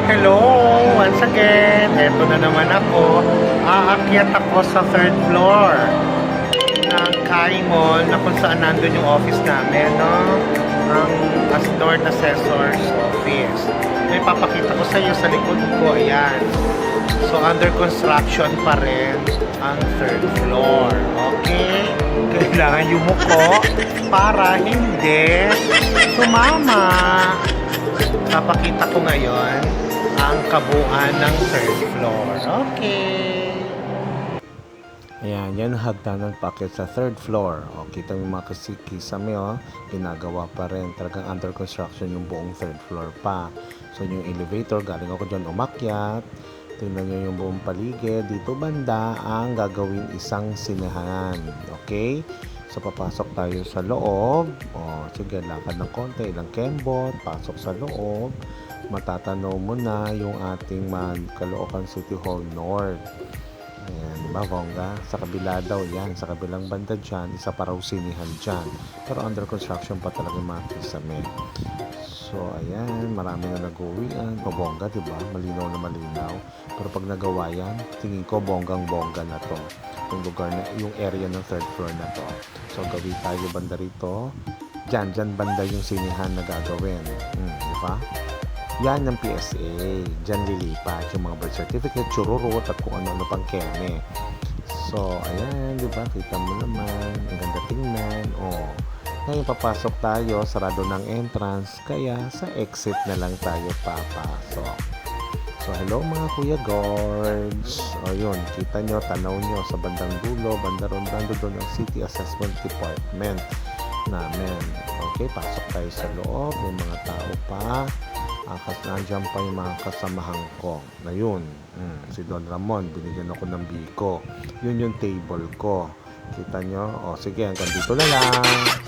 Hello! Once again, eto na naman ako. Aakyat ako sa third floor ng Kai Mall na kung saan nandun yung office namin, no? Ang North Assessor's Office. May papakita ko sa iyo sa likod ko, ayan. So, under construction pa rin ang third floor. Okay? Kailangan yumuko para hindi sumama. Papakita ko ngayon ang kabuuan ng third floor. Okay. Ayan, yan hagdanan packet sa third floor. O, kita mo yung mga kisame, ginagawa pa rin. Talagang under construction yung buong third floor pa. So, yung elevator, galing ako dyan umakyat. Tingnan nyo yung buong paligid. Dito banda ang gagawin isang sinehan. Okay? So, papasok tayo sa loob. O, sige, lakad ng konti. Ilang kembot. Pasok sa loob. Matatanaw mo na yung ating Caloocan City Hall North. Ayan, diba, bongga? Sa kabila daw yan. Sa kabilang banda dyan, isa pa raw sinihan dyan. Pero under construction pa talaga yung mga kisame. So, ayan, marami na nag-uwian. O, bongga, diba? Malinaw na malinaw. Pero pag nagawa yan, tingin ko bonggang-bongga na to. Yung lugar na, yung area ng third floor na to. So, gawin tayo banda rito. Dyan banda yung sinihan na gagawin. Diba? Yan ang PSA. Diyan lilipat yung mga birth certificate, chururot, at kung ano-ano pang keme. So, ayan, di ba? Kita mo naman. Ang ganda tingnan. O, ngayon papasok tayo. Sarado ng entrance. Kaya sa exit na lang tayo papasok. So, hello mga Kuya Guards. O, yun. Kita nyo, tanaw nyo sa bandang dulo. Banda doon ang City Assessment Department namin. Okay, pasok tayo sa loob. May mga tao pa. Nandiyan pa yung mga kasamahan ko na yun. Si Don Ramon, binigyan ako ng biko. Yun yung table ko. Kita nyo? O sige, hanggang dito na lang.